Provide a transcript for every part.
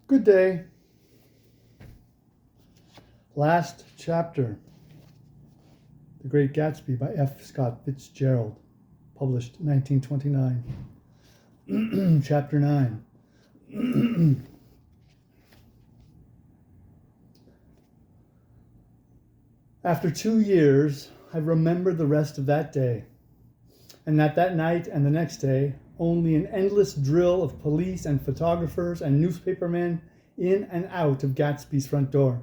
Good day. Last chapter. The Great Gatsby by F. Scott Fitzgerald. Published 1929. Chapter 9. After 2 years, I remember the rest of that day. And that night and the next day, only an endless drill of police and photographers and newspapermen in and out of Gatsby's front door.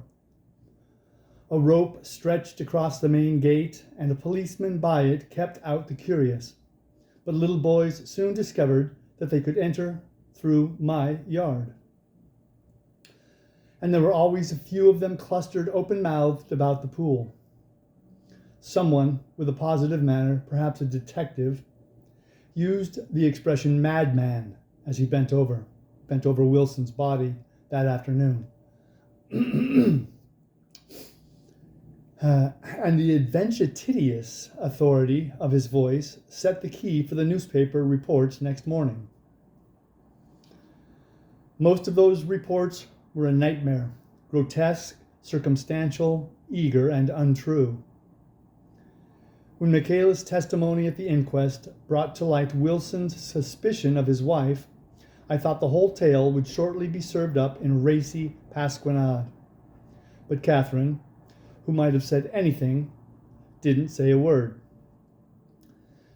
A rope stretched across the main gate, and a policeman by it kept out the curious. But little boys soon discovered that they could enter through my yard. And there were always a few of them clustered open-mouthed about the pool. Someone with a positive manner, perhaps a detective, used the expression madman as he bent over Wilson's body that afternoon. And the adventitious authority of his voice set the key for the newspaper reports next morning. Most of those reports were a nightmare, grotesque, circumstantial, eager, and untrue. When Michaela's testimony at the inquest brought to light Wilson's suspicion of his wife, I thought the whole tale would shortly be served up in racy pasquinade. But Catherine, who might have said anything, didn't say a word.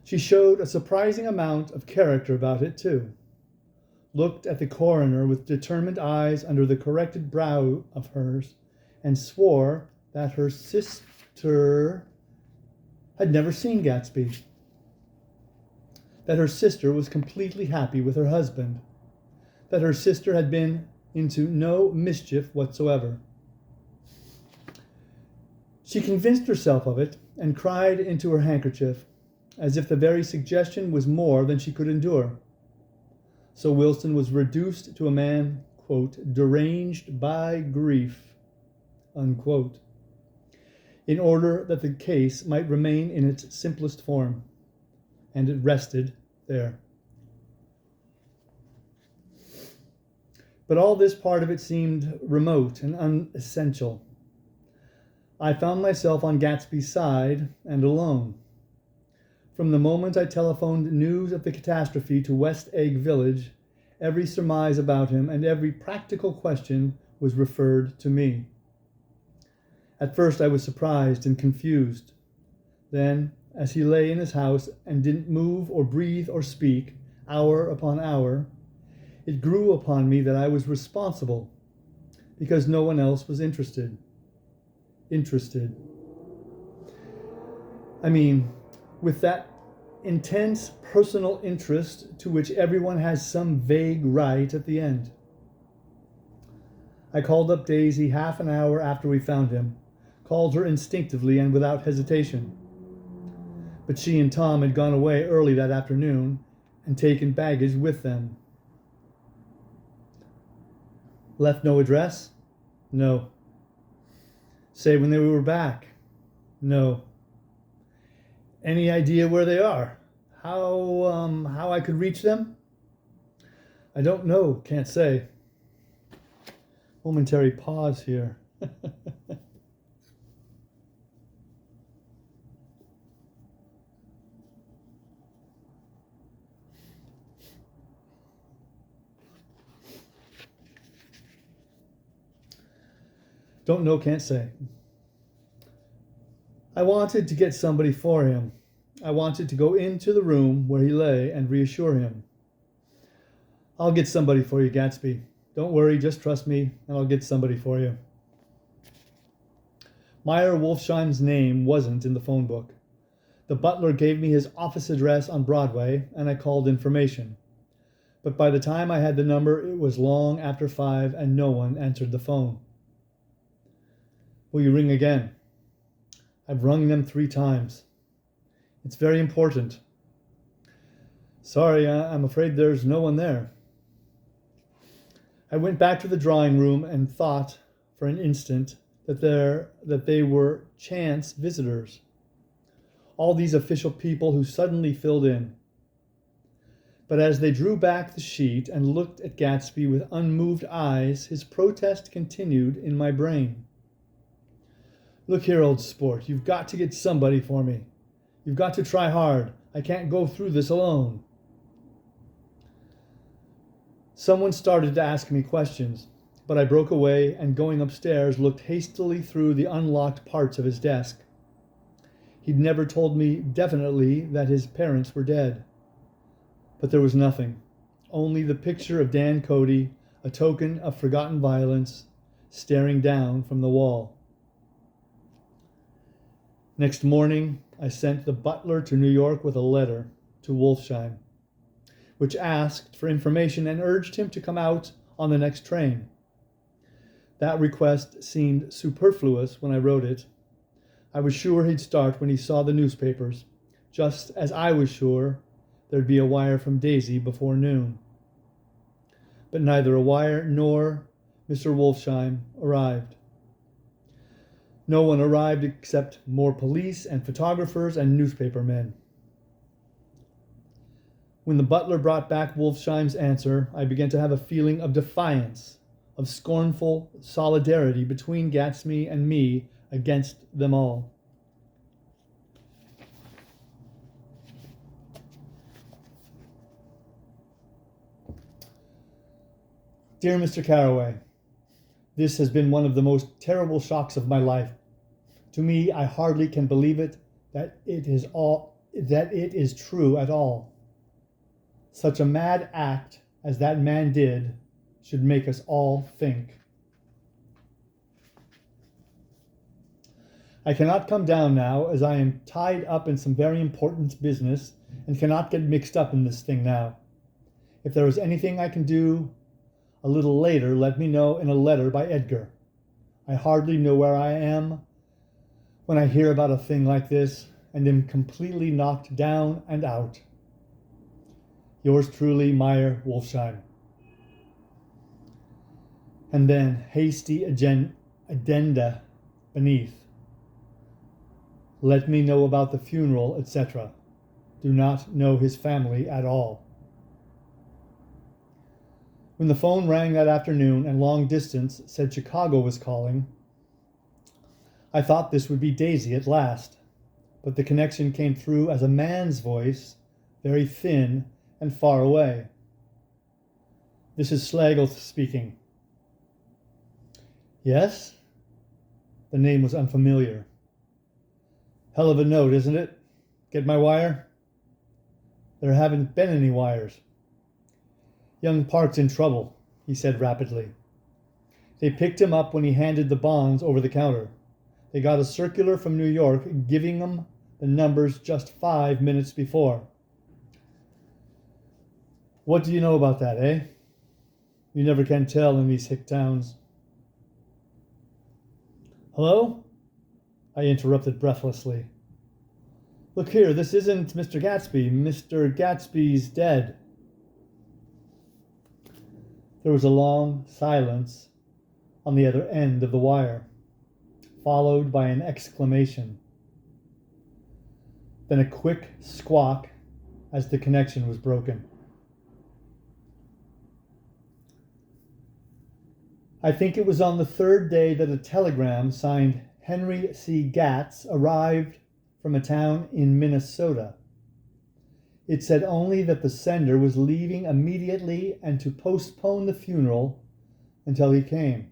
She showed a surprising amount of character about it, too. Looked at the coroner with determined eyes under the corrected brow of hers, and swore that her sister had never seen Gatsby, that her sister was completely happy with her husband, that her sister had been into no mischief whatsoever. She convinced herself of it and cried into her handkerchief, as if the very suggestion was more than she could endure. So Wilson was reduced to a man, quote, deranged by grief, unquote, in order that the case might remain in its simplest form. And it rested there. But all this part of it seemed remote and unessential. I found myself on Gatsby's side and alone. From the moment I telephoned news of the catastrophe to West Egg Village, every surmise about him and every practical question was referred to me. At first I was surprised and confused. Then, as he lay in his house and didn't move or breathe or speak, hour upon hour, it grew upon me that I was responsible because no one else was interested. I mean, with that intense personal interest to which everyone has some vague right at the end. I called up Daisy half an hour after we found him, called her instinctively and without hesitation. But she and Tom had gone away early that afternoon and taken baggage with them. Left no address? No. Say when they were back? No. Any idea where they are? How I could reach them? I don't know, can't say. Momentary pause here. Don't know, can't say. I wanted to get somebody for him. I wanted to go into the room where he lay and reassure him. I'll get somebody for you, Gatsby. Don't worry, just trust me, and I'll get somebody for you. Meyer Wolfsheim's name wasn't in the phone book. The butler gave me his office address on Broadway, and I called information. But by the time I had the number, it was long after 5, and no one answered the phone. Will you ring again? I've rung them 3 times. It's very important. Sorry, I'm afraid there's no one there. I went back to the drawing room and thought for an instant that they were chance visitors. All these official people who suddenly filled in. But as they drew back the sheet and looked at Gatsby with unmoved eyes, his protest continued in my brain. Look here, old sport, you've got to get somebody for me. You've got to try hard. I can't go through this alone. Someone started to ask me questions, but I broke away and going upstairs looked hastily through the unlocked parts of his desk. He'd never told me definitely that his parents were dead. But there was nothing, only the picture of Dan Cody, a token of forgotten violence, staring down from the wall. Next morning, I sent the butler to New York with a letter to Wolfsheim, which asked for information and urged him to come out on the next train. That request seemed superfluous when I wrote it. I was sure he'd start when he saw the newspapers, just as I was sure there'd be a wire from Daisy before noon. But neither a wire nor Mr. Wolfsheim arrived. No one arrived except more police and photographers and newspaper men. When the butler brought back Wolfsheim's answer, I began to have a feeling of defiance, of scornful solidarity between Gatsby and me against them all. Dear Mr. Carraway, this has been one of the most terrible shocks of my life. To me, I hardly can believe it, that it is true at all. Such a mad act as that man did should make us all think. I cannot come down now, as I am tied up in some very important business and cannot get mixed up in this thing now. If there is anything I can do a little later, let me know in a letter by Edgar. I hardly know where I am when I hear about a thing like this and am completely knocked down and out. Yours truly, Meyer Wolfsheim. And then hasty addenda beneath. Let me know about the funeral, etc. Do not know his family at all. When the phone rang that afternoon and long distance said Chicago was calling, I thought this would be Daisy at last, but the connection came through as a man's voice, very thin and far away. This is Schlegel speaking. Yes? The name was unfamiliar. Hell of a note, isn't it? Get my wire? There haven't been any wires. Young Park's in trouble, he said rapidly. They picked him up when he handed the bonds over the counter. They got a circular from New York giving them the numbers just 5 minutes before. What do you know about that, eh? You never can tell in these hick towns. Hello? I interrupted breathlessly. Look here, this isn't Mr. Gatsby. Mr. Gatsby's dead. There was a long silence on the other end of the wire, followed by an exclamation. Then a quick squawk as the connection was broken. I think it was on the third day that a telegram signed Henry C. Gatz arrived from a town in Minnesota. It said only that the sender was leaving immediately and to postpone the funeral until he came.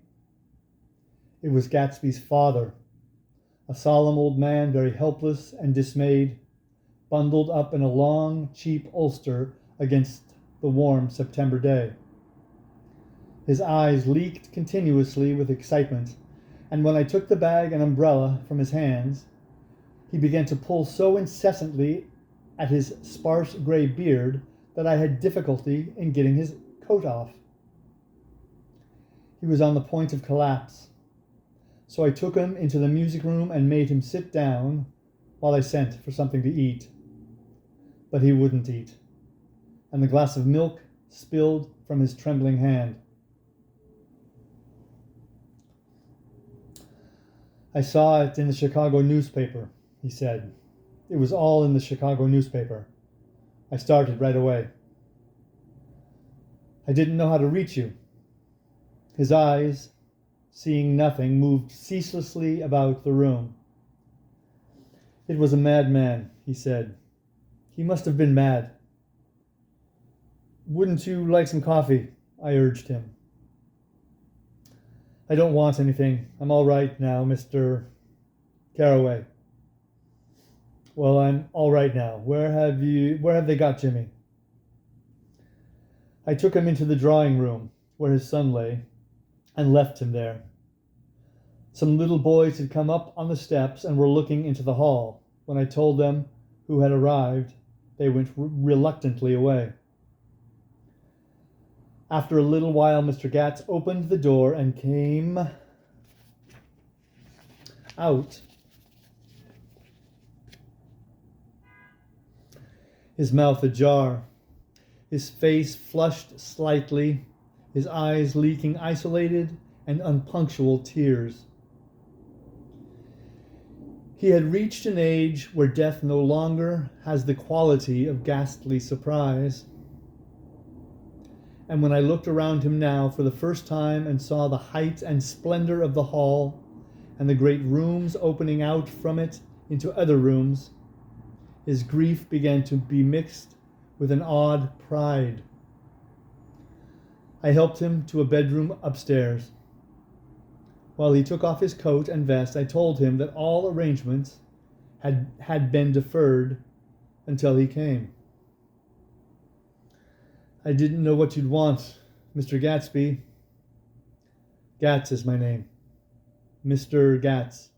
It was Gatsby's father, a solemn old man, very helpless and dismayed, bundled up in a long, cheap ulster against the warm September day. His eyes leaked continuously with excitement, and when I took the bag and umbrella from his hands, he began to pull so incessantly at his sparse gray beard that I had difficulty in getting his coat off. He was on the point of collapse, so I took him into the music room and made him sit down while I sent for something to eat. But he wouldn't eat, and the glass of milk spilled from his trembling hand. I saw it in the Chicago newspaper, he said. It was all in the Chicago newspaper. I started right away. I didn't know how to reach you. His eyes, seeing nothing, moved ceaselessly about the room. It was a madman, he said. He must have been mad. Wouldn't you like some coffee? I urged him. I don't want anything. I'm all right now, Mr. Caraway. Well, I'm all right now. Where have they got Jimmy? I took him into the drawing room where his son lay and left him there. Some little boys had come up on the steps and were looking into the hall. When I told them who had arrived, they went reluctantly away. After a little while, Mr. Gatz opened the door and came out. His mouth ajar, his face flushed slightly, his eyes leaking isolated and unpunctual tears. He had reached an age where death no longer has the quality of ghastly surprise. And when I looked around him now for the first time and saw the height and splendor of the hall and the great rooms opening out from it into other rooms, his grief began to be mixed with an odd pride. I helped him to a bedroom upstairs. While he took off his coat and vest, I told him that all arrangements had been deferred until he came. I didn't know what you'd want, Mr. Gatsby. Gatz is my name. Mr. Gatz.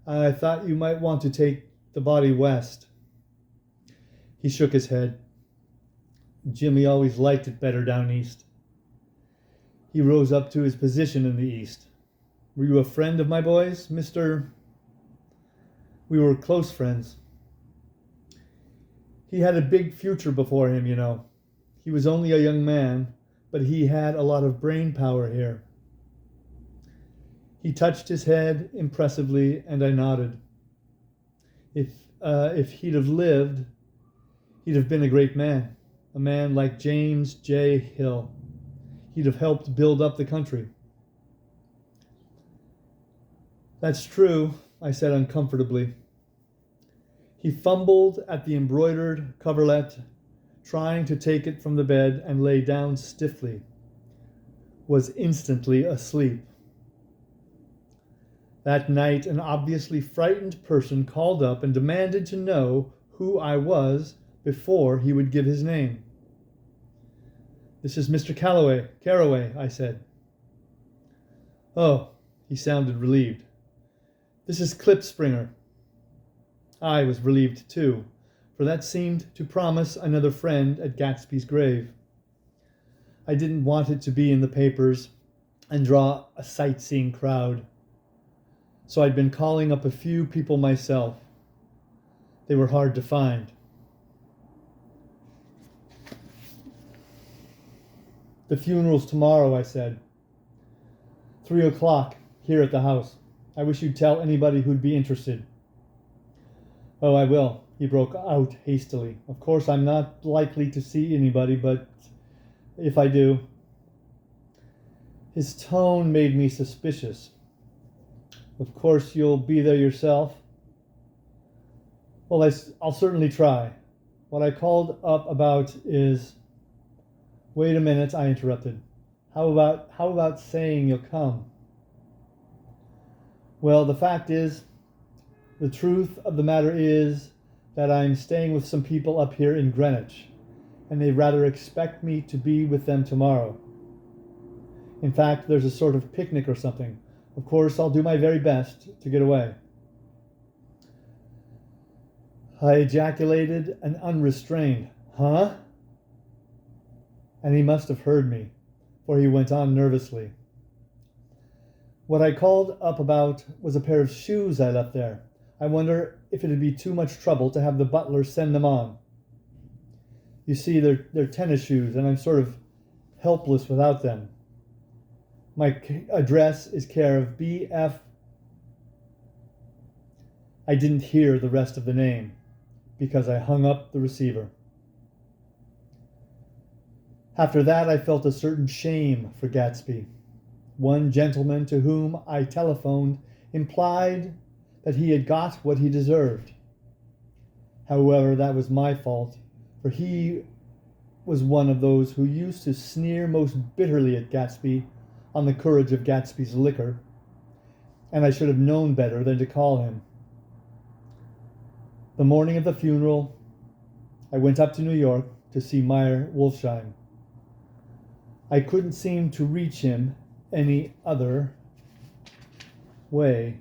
I thought you might want to take the body west. He shook his head. Jimmy always liked it better down east. He rose up to his position in the east. Were you a friend of my boy's, Mr.? We were close friends. He had a big future before him, you know. He was only a young man, but he had a lot of brain power here. He touched his head impressively, and I nodded. If he'd have lived, he'd have been a great man, a man like James J. Hill. He'd have helped build up the country. That's true, I said uncomfortably. He fumbled at the embroidered coverlet, trying to take it from the bed, and lay down stiffly. Was instantly asleep. That night, an obviously frightened person called up and demanded to know who I was before he would give his name. This is Mr. Caraway, I said. Oh, he sounded relieved. This is Klipspringer. I was relieved too, for that seemed to promise another friend at Gatsby's grave. I didn't want it to be in the papers and draw a sightseeing crowd, so I'd been calling up a few people myself. They were hard to find. The funeral's tomorrow, I said. 3:00 here at the house. I wish you'd tell anybody who'd be interested. Oh, I will, he broke out hastily. Of course, I'm not likely to see anybody, but if I do. His tone made me suspicious. Of course, you'll be there yourself. Well, I'll certainly try. What I called up about is... Wait a minute, I interrupted. How about saying you'll come? Well, the fact is, the truth of the matter is that I'm staying with some people up here in Greenwich, and they rather expect me to be with them tomorrow. In fact, there's a sort of picnic or something. Of course, I'll do my very best to get away. I ejaculated an unrestrained, huh? And he must have heard me, for he went on nervously. What I called up about was a pair of shoes I left there. I wonder if it'd be too much trouble to have the butler send them on. You see, they're tennis shoes, and I'm sort of helpless without them. My address is care of B.F. I didn't hear the rest of the name, because I hung up the receiver. After that, I felt a certain shame for Gatsby. One gentleman to whom I telephoned implied that he had got what he deserved. However, that was my fault, for he was one of those who used to sneer most bitterly at Gatsby on the courage of Gatsby's liquor, and I should have known better than to call him. The morning of the funeral, I went up to New York to see Meyer Wolfsheim. I couldn't seem to reach him any other way.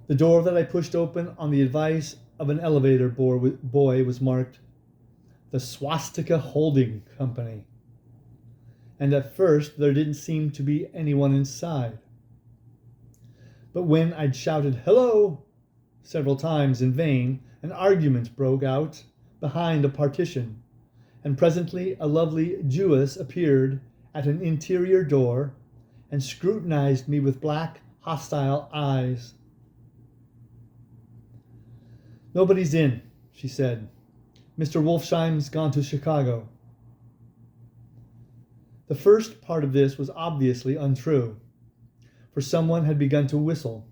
The door that I pushed open on the advice of an elevator boy was marked the Swastika Holding Company. And at first there didn't seem to be anyone inside. But when I'd shouted "hello" several times in vain, an argument broke out behind a partition, and presently a lovely Jewess appeared at an interior door and scrutinized me with black, hostile eyes. "Nobody's in," she said. "Mr. Wolfsheim's gone to Chicago." The first part of this was obviously untrue, for someone had begun to whistle.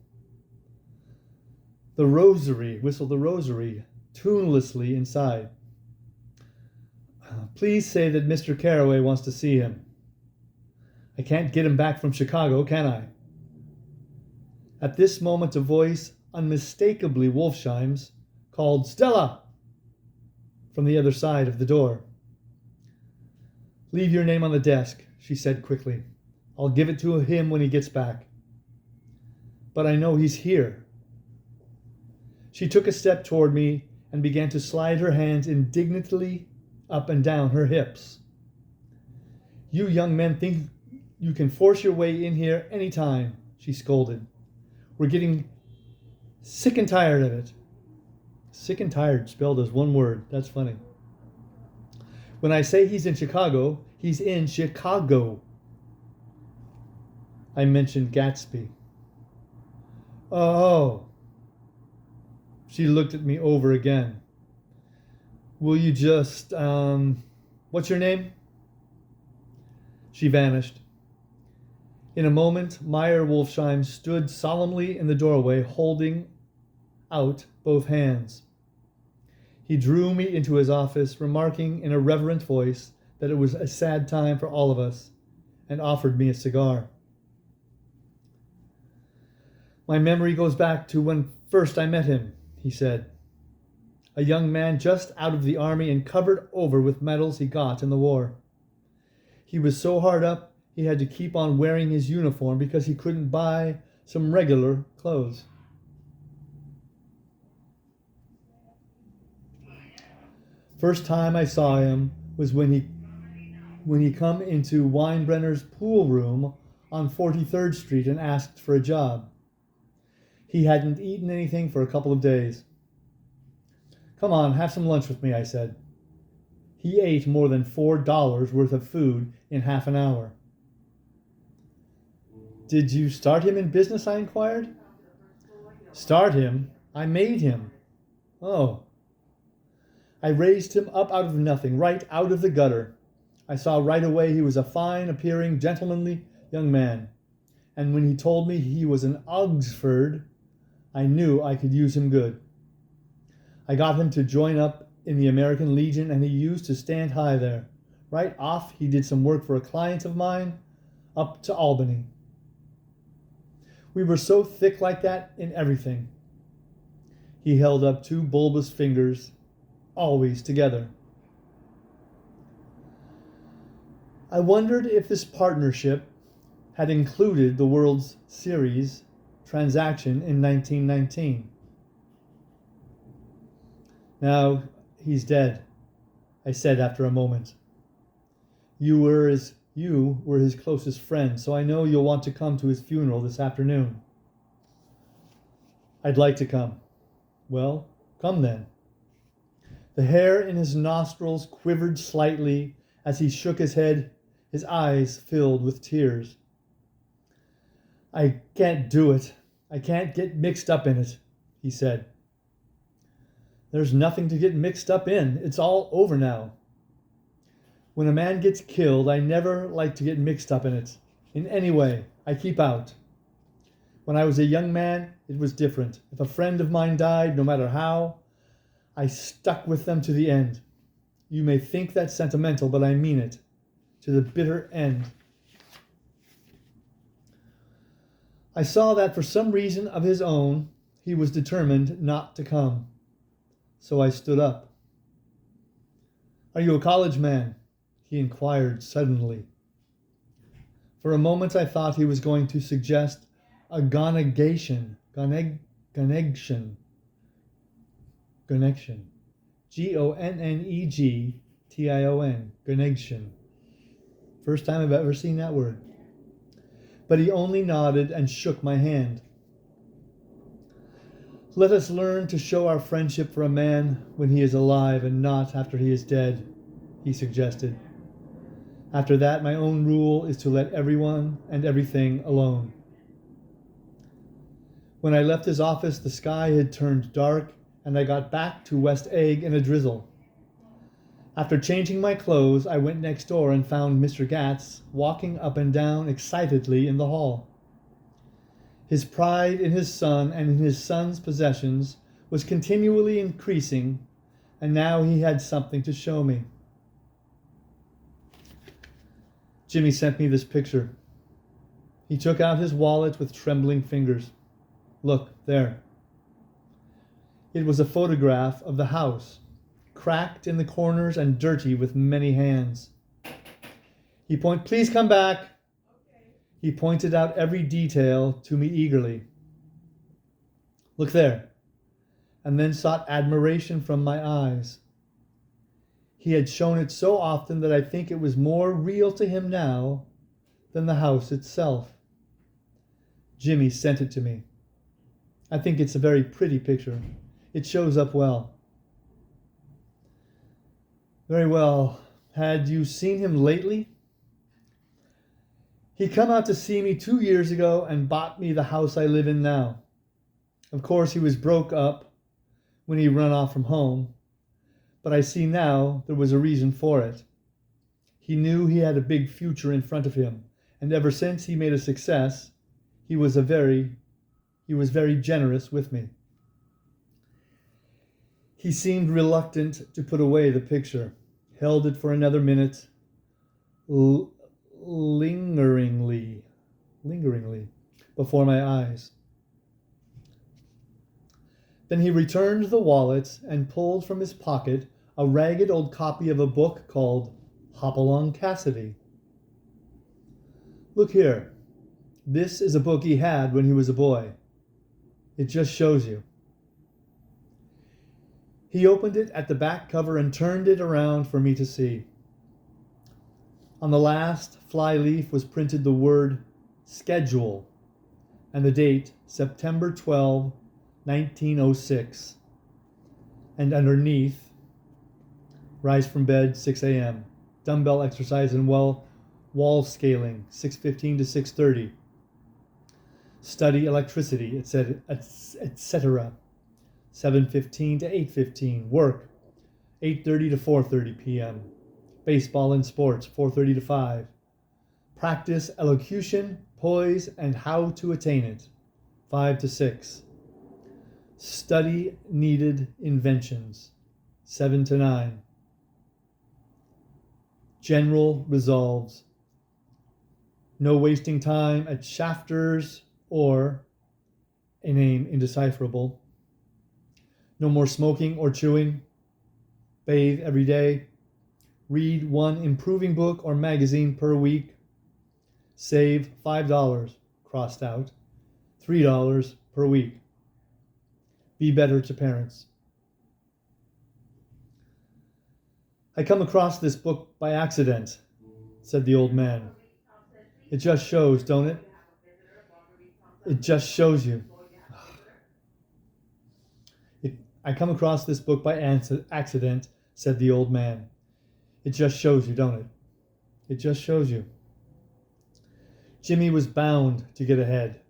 Whistle the rosary, tunelessly inside. "Please say that Mr. Carraway wants to see him. I can't get him back from Chicago, can I?" At this moment a voice, unmistakably Wolfsheim's, called "Stella!" from the other side of the door. "Leave your name on the desk," she said quickly. "I'll give it to him when he gets back." "But I know he's here." She took a step toward me and began to slide her hands indignantly up and down her hips. "You young men think you can force your way in here any time," she scolded. "We're getting sick and tired of it." Sick and tired spelled as one word. That's funny. "When I say he's in Chicago, he's in Chicago." I mentioned Gatsby. "Oh." She looked at me over again. "Will you just, what's your name?" She vanished. In a moment, Meyer Wolfsheim stood solemnly in the doorway, holding out both hands. He drew me into his office, remarking in a reverent voice that it was a sad time for all of us, and offered me a cigar. "My memory goes back to when first I met him," he said. "A young man just out of the army and covered over with medals he got in the war. He was so hard up he had to keep on wearing his uniform because he couldn't buy some regular clothes. First time I saw him was when he come into Weinbrenner's pool room on 43rd Street and asked for a job. He hadn't eaten anything for a couple of days. 'Come on, have some lunch with me,' I said. He ate more than $4 worth of food in half an hour. 'Did you start him in business?' I inquired. 'Start him? I made him.' 'Oh.' I raised him up out of nothing, right out of the gutter. I saw right away he was a fine-appearing, gentlemanly young man, and when he told me he was an Oxford, I knew I could use him good. I got him to join up in the American Legion, and he used to stand high there. Right off, he did some work for a client of mine up to Albany. We were so thick like that in everything." He held up two bulbous fingers, always together. I wondered if this partnership had included the World Series transaction in 1919. "Now he's dead," I said after a moment. You were his closest friend, so I know you'll want to come to his funeral this afternoon." "I'd like to come." "Well, come then." The hair in his nostrils quivered slightly as he shook his head, his eyes filled with tears. "I can't do it. I can't get mixed up in it," he said. There's nothing to get mixed up in. It's all over now. When a man gets killed, I never like to get mixed up in it. In any way, I keep out. When I was a young man, it was different. If a friend of mine died, no matter how, I stuck with them to the end. You may think that's sentimental, but I mean it. To the bitter end. I saw that for some reason of his own, he was determined not to come. So I stood up. Are you a college man? He inquired suddenly. For a moment I thought he was going to suggest a connection. Connection. Gonnegtion. Connection. First time I've ever seen that word. But he only nodded and shook my hand. Let us learn to show our friendship for a man when he is alive and not after he is dead, he suggested. After that, my own rule is to let everyone and everything alone. When I left his office, the sky had turned dark, and I got back to West Egg in a drizzle. After changing my clothes, I went next door and found Mr. Gatz walking up and down excitedly in the hall. His pride in his son and in his son's possessions was continually increasing, and now he had something to show me. Jimmy sent me this picture. He took out his wallet with trembling fingers. Look, there. It was a photograph of the house, cracked in the corners and dirty with many hands. Please come back. He pointed out every detail to me eagerly. Look there, and then sought admiration from my eyes. He had shown it so often that I think it was more real to him now than the house itself. Jimmy sent it to me. I think it's a very pretty picture. It shows up well. Very well. Had you seen him lately? He come out to see me 2 years ago and bought me the house I live in now. Of course, he was broke up when he run off from home, but I see now there was a reason for it. He knew he had a big future in front of him, and ever since he made a success, he was very generous with me. He seemed reluctant to put away the picture, held it for another minute, lingeringly before my eyes. Then he returned the wallet and pulled from his pocket a ragged old copy of a book called Hopalong Cassidy. Look here. This is a book he had when he was a boy. It just shows you. He opened it at the back cover and turned it around for me to see. On the last fly leaf was printed the word schedule and the date September 12, 1906. And underneath, rise from bed 6 a.m. Dumbbell exercise and wall scaling 6:15 to 6:30. Study electricity, etc. 7:15 to 8:15. Work 8:30 to 4:30 p.m. Baseball and sports 4:30 to 5. Practice elocution, poise, and how to attain it 5 to 6. Study needed inventions 7 to 9. General resolves. No wasting time at shafters or a name indecipherable. No more smoking or chewing. Bathe every day. Read one improving book or magazine per week. Save $5, crossed out, $3 per week. Be better to parents. I come across this book by accident, said the old man. It just shows, don't it? It just shows you. I come across this book by accident, said the old man. It just shows you, don't it? It just shows you. Jimmy was bound to get ahead.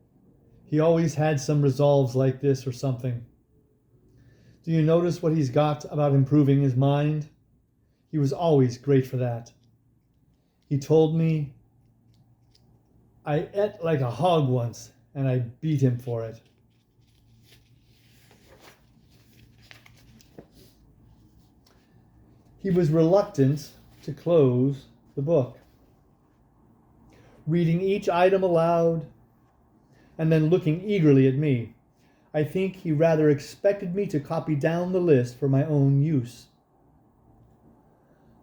He always had some resolves like this or something. Do you notice what he's got about improving his mind? He was always great for that. He told me I ate like a hog once, and I beat him for it. He was reluctant to close the book, reading each item aloud and then looking eagerly at me. I think he rather expected me to copy down the list for my own use.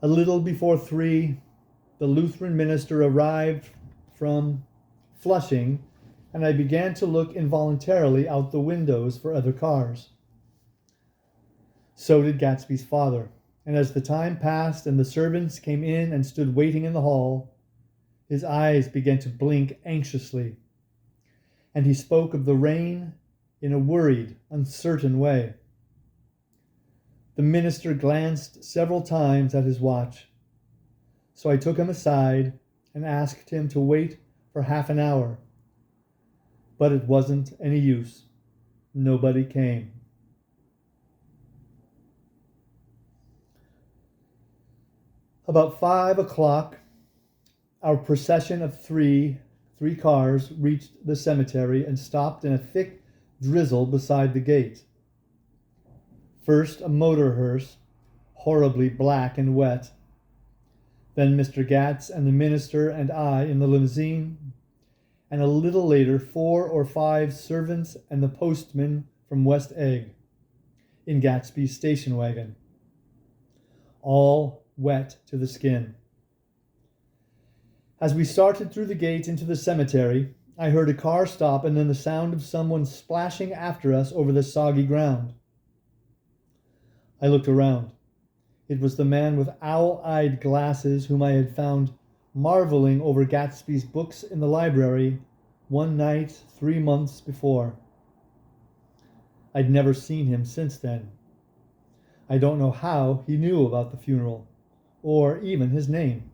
A little before 3, the Lutheran minister arrived from Flushing, and I began to look involuntarily out the windows for other cars. So did Gatsby's father, and as the time passed and the servants came in and stood waiting in the hall, his eyes began to blink anxiously, and he spoke of the rain in a worried, uncertain way. The minister glanced several times at his watch, so I took him aside and asked him to wait for half an hour. But it wasn't any use. Nobody came. About 5 o'clock, our procession of three cars reached the cemetery and stopped in a thick drizzle beside the gate. First a motor hearse, horribly black and wet. Then Mr. Gatz and the minister and I in the limousine, and a little later 4 or 5 servants and the postman from West Egg in Gatsby's station wagon, all wet to the skin. As we started through the gate into the cemetery, I heard a car stop and then the sound of someone splashing after us over the soggy ground. I looked around. It was the man with owl-eyed glasses whom I had found marveling over Gatsby's books in the library one night 3 months before. I'd never seen him since then. I don't know how he knew about the funeral, or even his name.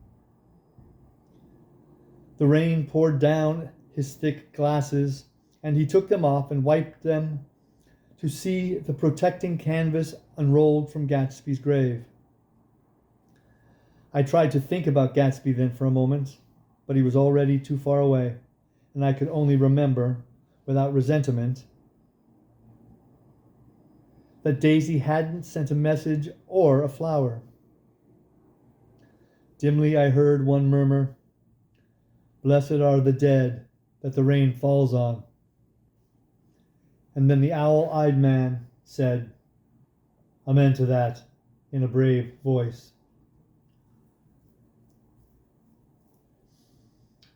The rain poured down his thick glasses, and he took them off and wiped them to see the protecting canvas unrolled from Gatsby's grave. I tried to think about Gatsby then for a moment, but he was already too far away, and I could only remember, without resentment, that Daisy hadn't sent a message or a flower. Dimly I heard one murmur, "Blessed are the dead that the rain falls on." And then the owl-eyed man said, "Amen to that," in a brave voice.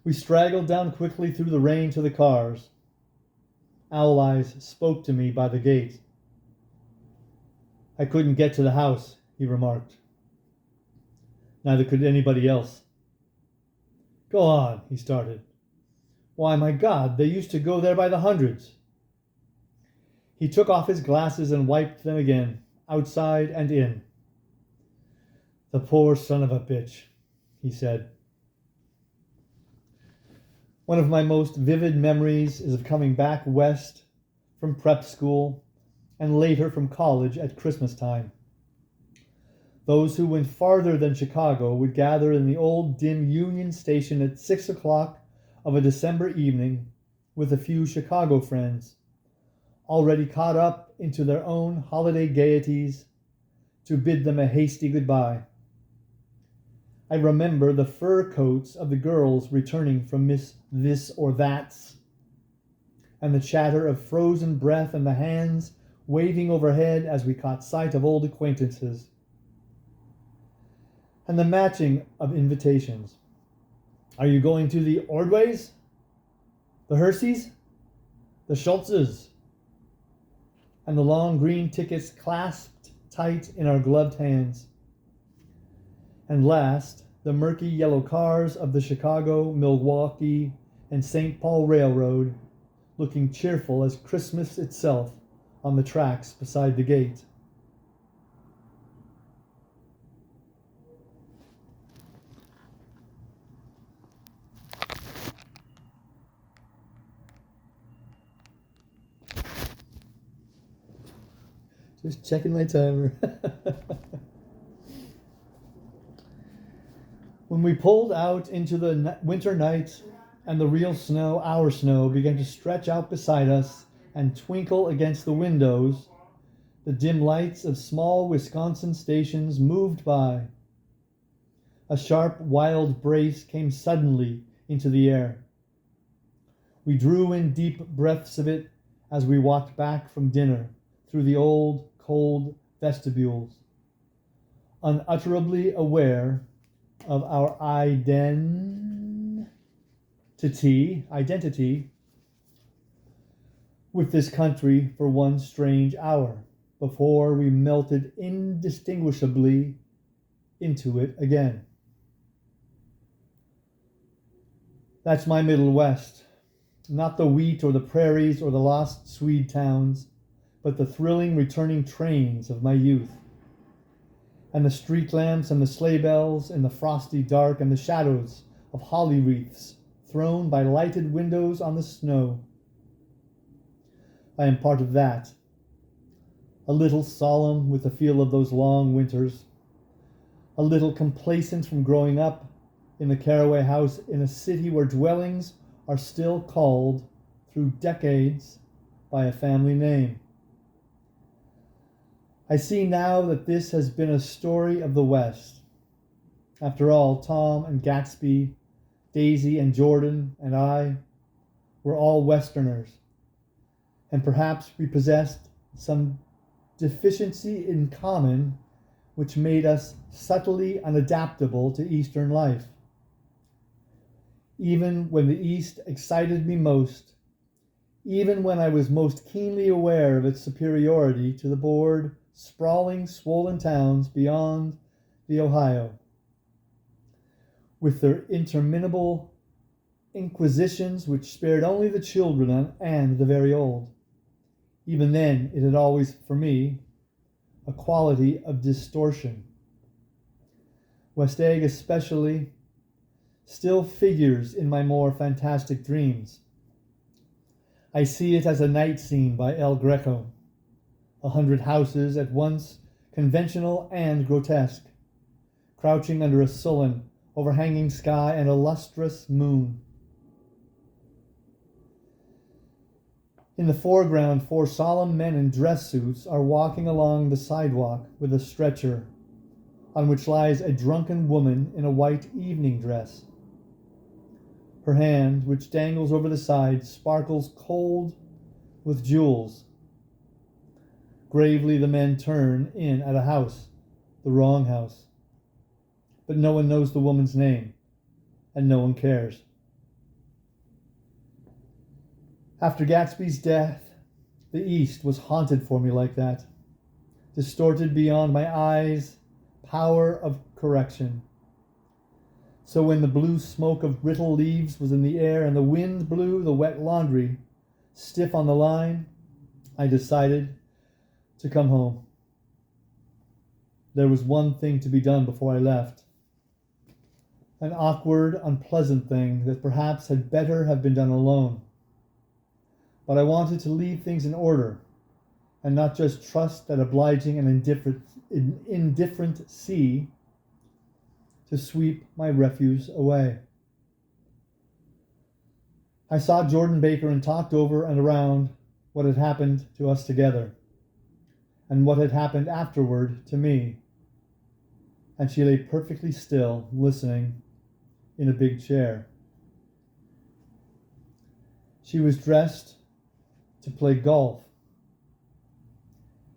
We straggled down quickly through the rain to the cars. Owl Eyes spoke to me by the gate. "I couldn't get to the house," he remarked. Neither could anybody else. "Go on," he started. "Why, my God, they used to go there by the hundreds." He took off his glasses and wiped them again, outside and in. "The poor son of a bitch," he said. One of my most vivid memories is of coming back west from prep school and later from college at Christmas time. Those who went farther than Chicago would gather in the old dim Union Station at 6 o'clock of a December evening with a few Chicago friends, already caught up into their own holiday gaieties, to bid them a hasty goodbye. I remember the fur coats of the girls returning from Miss This or That's, and the chatter of frozen breath and the hands waving overhead as we caught sight of old acquaintances, and the matching of invitations. "Are you going to the Ordways? The Herseys? The Schultzes?" And the long green tickets clasped tight in our gloved hands. And last, the murky yellow cars of the Chicago, Milwaukee, and St. Paul Railroad, looking cheerful as Christmas itself on the tracks beside the gate. Just checking my timer. When we pulled out into the winter night and the real snow, our snow, began to stretch out beside us and twinkle against the windows, the dim lights of small Wisconsin stations moved by. A sharp, wild brace came suddenly into the air. We drew in deep breaths of it as we walked back from dinner through the old, cold vestibules, unutterably aware of our identity with this country for one strange hour before we melted indistinguishably into it again. That's my Middle West, not the wheat or the prairies or the lost Swede towns, but the thrilling returning trains of my youth, and the street lamps and the sleigh bells in the frosty dark and the shadows of holly wreaths thrown by lighted windows on the snow. I am part of that, a little solemn with the feel of those long winters, a little complacent from growing up in the Caraway house in a city where dwellings are still called through decades by a family name. I see now that this has been a story of the West. After all, Tom and Gatsby, Daisy and Jordan and I were all Westerners, and perhaps we possessed some deficiency in common which made us subtly unadaptable to Eastern life. Even when the East excited me most, even when I was most keenly aware of its superiority to the bored, sprawling, swollen towns beyond the Ohio, with their interminable inquisitions which spared only the children and the very old. Even then, it had always, for me, a quality of distortion. West Egg especially still figures in my more fantastic dreams. I see it as a night scene by El Greco, 100 houses at once conventional and grotesque, crouching under a sullen, overhanging sky and a lustrous moon. In the foreground, 4 solemn men in dress suits are walking along the sidewalk with a stretcher, on which lies a drunken woman in a white evening dress. Her hand, which dangles over the side, sparkles cold with jewels. Gravely the men turn in at a house, the wrong house. But no one knows the woman's name, and no one cares. After Gatsby's death, the East was haunted for me like that, distorted beyond my eyes' power of correction. So when the blue smoke of brittle leaves was in the air and the wind blew the wet laundry stiff on the line, I decided to come home. There was one thing to be done before I left. An awkward, unpleasant thing that perhaps had better have been done alone. But I wanted to leave things in order and not just trust that obliging and indifferent sea to sweep my refuse away. I saw Jordan Baker and talked over and around what had happened to us together and what had happened afterward to me. And she lay perfectly still, listening in a big chair. She was dressed to play golf.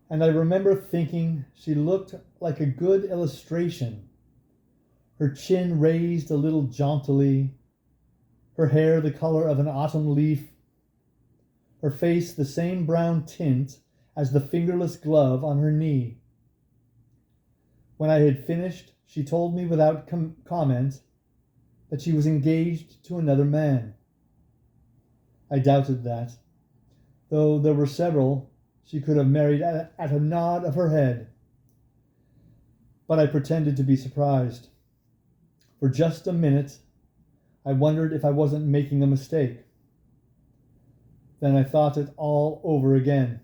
And I remember thinking she looked like a good illustration. Her chin raised a little jauntily, her hair the color of an autumn leaf, her face the same brown tint as the fingerless glove on her knee. When I had finished, she told me without comment that she was engaged to another man. I doubted that, though there were several she could have married at a nod of her head. But I pretended to be surprised. For just a minute, I wondered if I wasn't making a mistake. Then I thought it all over again,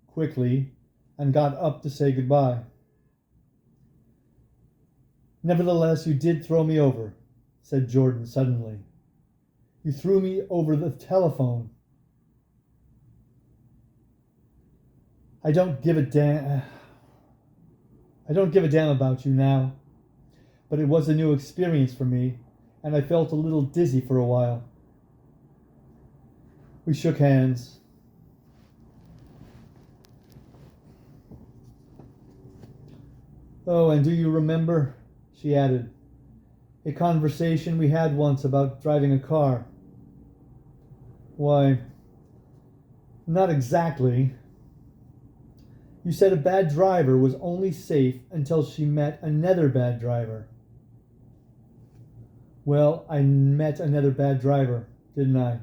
quickly and got up to say goodbye. "Nevertheless, you did throw me over," said Jordan suddenly. "You threw me over the telephone." I don't give a damn about you now, but it was a new experience for me, and I felt a little dizzy for a while. We shook hands. "Oh, and do you remember," she added, "a conversation we had once about driving a car?" "Why, not exactly. You said a bad driver was only safe until she met another bad driver." "Well, I met another bad driver, didn't I?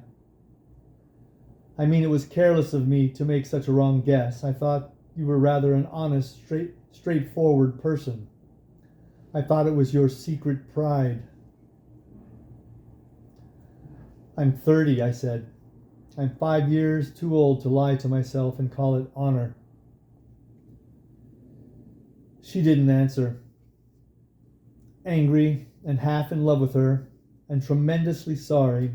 I mean, it was careless of me to make such a wrong guess. I thought you were rather an honest, straightforward person. I thought it was your secret pride." "I'm 30, I said. "I'm 5 years too old to lie to myself and call it honor." She didn't answer. Angry and half in love with her, and tremendously sorry,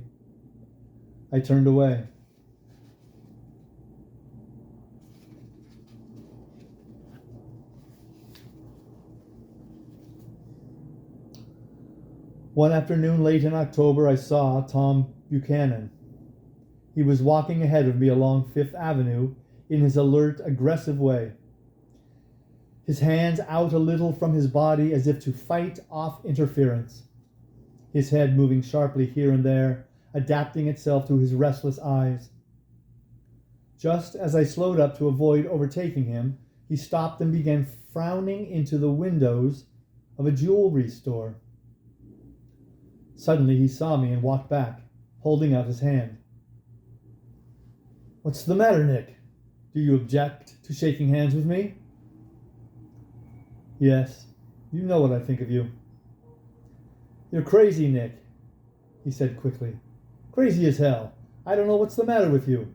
I turned away. One afternoon late in October, I saw Tom Buchanan. He was walking ahead of me along Fifth Avenue in his alert, aggressive way, his hands out a little from his body as if to fight off interference, his head moving sharply here and there, adapting itself to his restless eyes. Just as I slowed up to avoid overtaking him, he stopped and began frowning into the windows of a jewelry store. Suddenly he saw me and walked back, holding out his hand. "What's the matter, Nick? Do you object to shaking hands with me?" "Yes, you know what I think of you." "You're crazy, Nick," he said quickly. "Crazy as hell. I don't know what's the matter with you."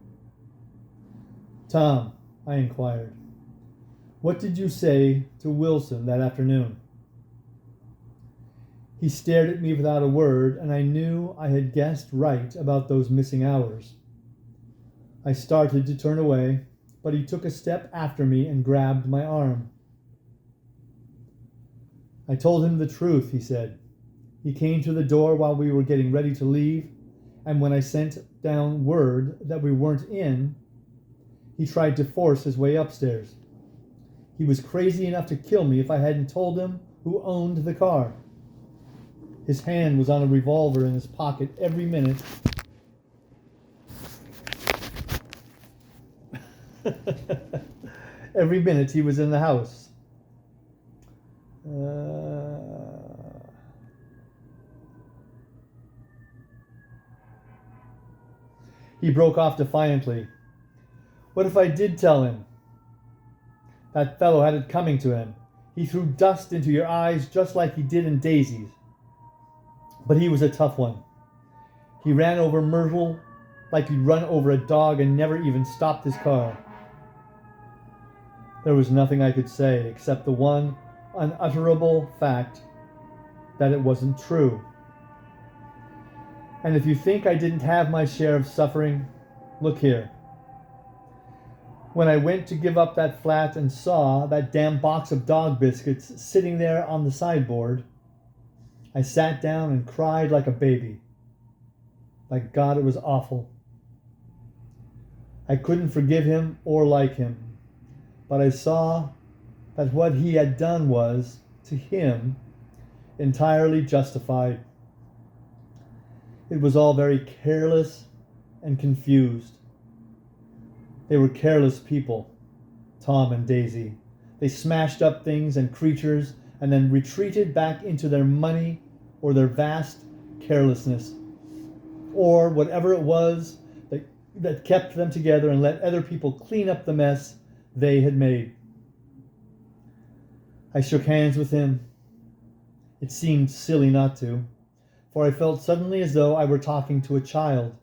"Tom," I inquired, "what did you say to Wilson that afternoon?" He stared at me without a word, and I knew I had guessed right about those missing hours. I started to turn away, but he took a step after me and grabbed my arm. "I told him the truth," he said. "He came to the door while we were getting ready to leave, and when I sent down word that we weren't in, he tried to force his way upstairs. He was crazy enough to kill me if I hadn't told him who owned the car. His hand was on a revolver in his pocket every minute." "Every minute he was in the house." He broke off defiantly. "What if I did tell him? That fellow had it coming to him. He threw dust into your eyes just like he did in Daisy's. But he was a tough one. He ran over Myrtle like he'd run over a dog and never even stopped his car." There was nothing I could say except the one unutterable fact that it wasn't true. And if you think I didn't have my share of suffering, look here. When I went to give up that flat and saw that damn box of dog biscuits sitting there on the sideboard, I sat down and cried like a baby. Like God, it was awful. I couldn't forgive him or like him, but I saw that what he had done was, to him, entirely justified. It was all very careless and confused. They were careless people, Tom and Daisy. They smashed up things and creatures and then retreated back into their money or their vast carelessness, or whatever it was that kept them together and let other people clean up the mess they had made. I shook hands with him. It seemed silly not to, for I felt suddenly as though I were talking to a child.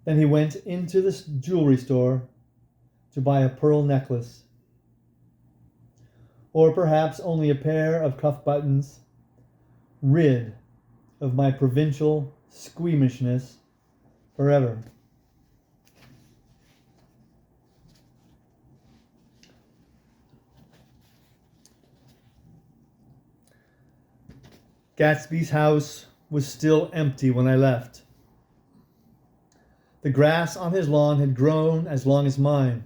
Then he went into the jewelry store to buy a pearl necklace or perhaps only a pair of cuff buttons, rid of my provincial squeamishness forever. Gatsby's house was still empty when I left. The grass on his lawn had grown as long as mine.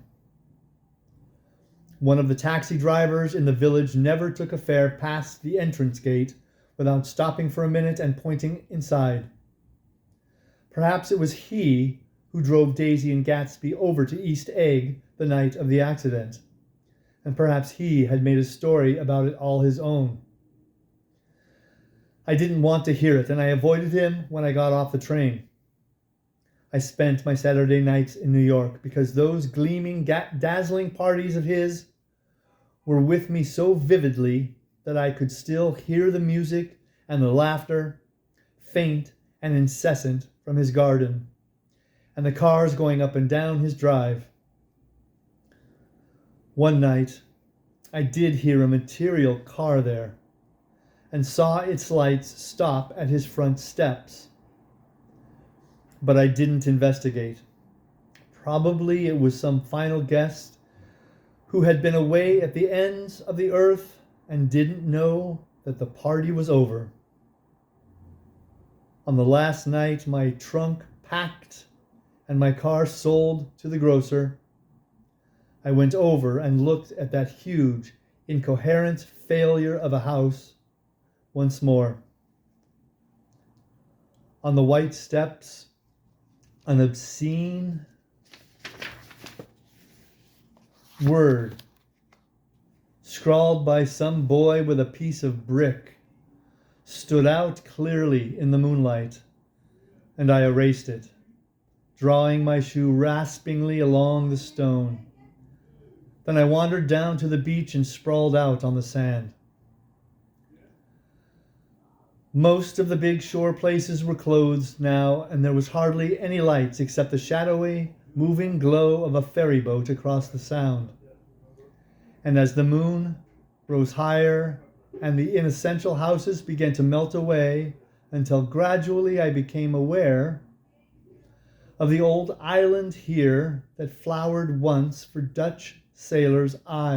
One of the taxi drivers in the village never took a fare past the entrance gate without stopping for a minute and pointing inside. Perhaps it was he who drove Daisy and Gatsby over to East Egg the night of the accident, and perhaps he had made a story about it all his own. I didn't want to hear it, and I avoided him when I got off the train. I spent my Saturday nights in New York because those gleaming, dazzling parties of his were with me so vividly that I could still hear the music and the laughter, faint and incessant, from his garden, and the cars going up and down his drive. One night, I did hear a material car there, and saw its lights stop at his front steps. But I didn't investigate. Probably it was some final guest who had been away at the ends of the earth and didn't know that the party was over. On the last night, my trunk packed and my car sold to the grocer, I went over and looked at that huge, incoherent failure of a house once more. On the white steps, an obscene word scrawled by some boy with a piece of brick stood out clearly in the moonlight, and I erased it, drawing my shoe raspingly along the stone. Then I wandered down to the beach and sprawled out on the sand. Most of the big shore places were closed now, and there was hardly any lights except the shadowy, moving glow of a ferry boat across the sound. And as the moon rose higher and the inessential houses began to melt away, until gradually I became aware of the old island here that flowered once for Dutch sailors' eyes.